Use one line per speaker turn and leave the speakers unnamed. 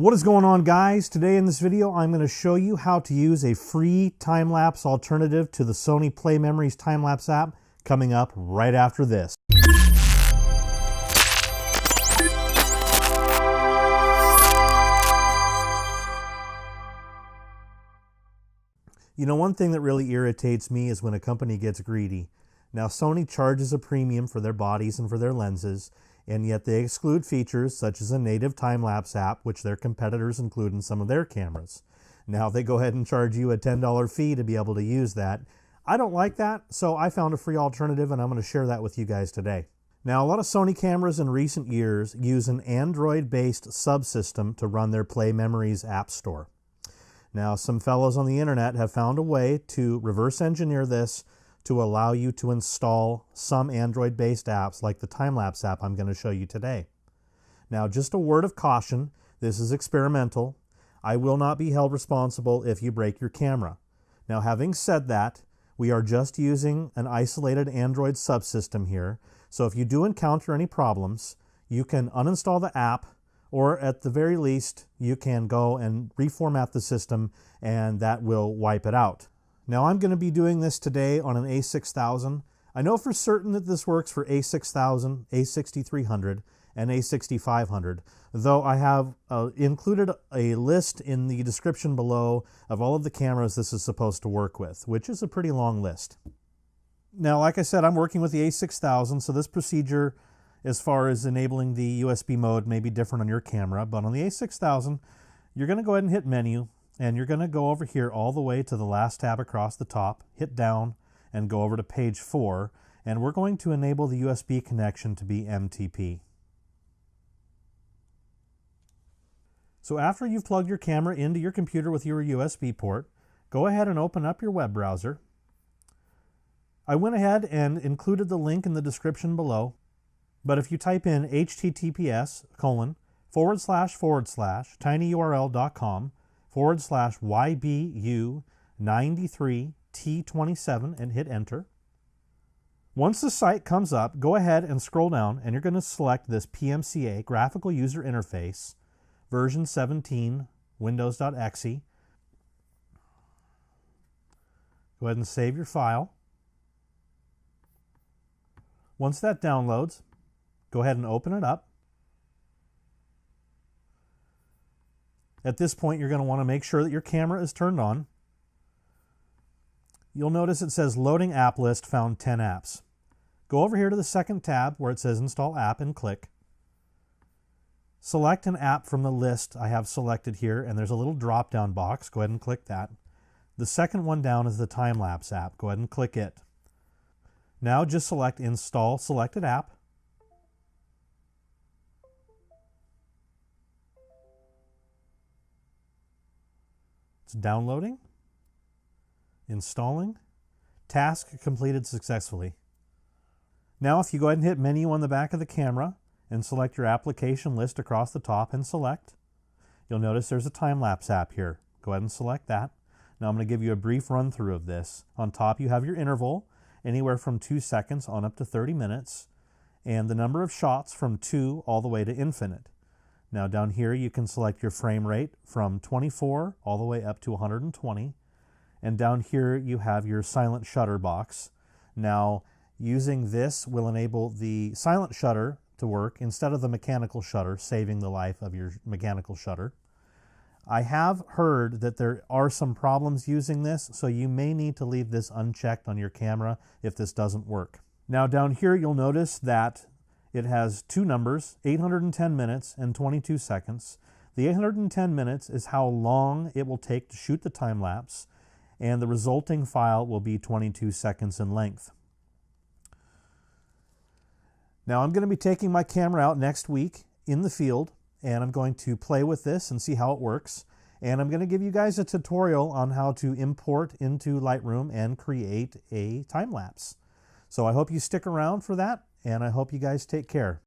What is going on, guys? Today in this video I'm going to show you how to use a free time-lapse alternative to the Sony Play Memories time-lapse app, coming up right after this. You know, one thing that really irritates me is when a company gets greedy. Now, Sony charges a premium for their bodies and for their lenses, and yet they exclude features such as a native time-lapse app, which their competitors include in some of their cameras. Now, they go ahead and charge you a $10 fee to be able to use that. I don't like that, so I found a free alternative, and I'm going to share that with you guys today. Now, a lot of Sony cameras in recent years use an Android-based subsystem to run their Play Memories app store. Now, some fellows on the internet have found a way to reverse engineer this to allow you to install some Android-based apps like the time-lapse app I'm going to show you today. Now, just a word of caution, this is experimental. I will not be held responsible if you break your camera. Now, having said that, we are just using an isolated Android subsystem here, so if you do encounter any problems, you can uninstall the app, or at the very least, you can go and reformat the system, and that will wipe it out. Now, I'm going to be doing this today on an A6000. I know for certain that this works for A6000, A6300, and A6500, though I have included a list in the description below of all of the cameras this is supposed to work with, which is a pretty long list. Now, like I said, I'm working with the A6000, so this procedure, as far as enabling the USB mode, may be different on your camera, but on the A6000, you're going to go ahead and hit Menu, and you're going to go over here all the way to the last tab across the top, hit down, and go over to page 4, and we're going to enable the USB connection to be MTP. So after you've plugged your camera into your computer with your USB port, go ahead and open up your web browser. I went ahead and included the link in the description below, but if you type in https://tinyurl.com/YBU93T27 and hit enter. Once the site comes up, go ahead and scroll down, and you're going to select this PMCA, Graphical User Interface, version 17, Windows.exe. Go ahead and save your file. Once that downloads, go ahead and open it up. At this point, you're going to want to make sure that your camera is turned on. You'll notice it says Loading App List, found 10 apps. Go over here to the second tab where it says Install App and click. Select an app from the list I have selected here, and there's a little drop-down box. Go ahead and click that. The second one down is the time-lapse app. Go ahead and click it. Now just select Install Selected App. It's downloading, installing, task completed successfully. Now if you go ahead and hit Menu on the back of the camera and select your application list across the top and select, you'll notice there's a time-lapse app here. Go ahead and select that. Now I'm going to give you a brief run through of this. On top you have your interval, anywhere from 2 seconds on up to 30 minutes, and the number of shots from 2 all the way to infinite. Now down here you can select your frame rate from 24 all the way up to 120. And down here you have your silent shutter box. Now using this will enable the silent shutter to work instead of the mechanical shutter, saving the life of your mechanical shutter. I have heard that there are some problems using this, so you may need to leave this unchecked on your camera if this doesn't work. Now down here you'll notice that it has 2 numbers, 810 minutes and 22 seconds. The 810 minutes is how long it will take to shoot the time lapse, and the resulting file will be 22 seconds in length. Now I'm going to be taking my camera out next week in the field, and I'm going to play with this and see how it works. And I'm going to give you guys a tutorial on how to import into Lightroom and create a time lapse. So I hope you stick around for that, and I hope you guys take care.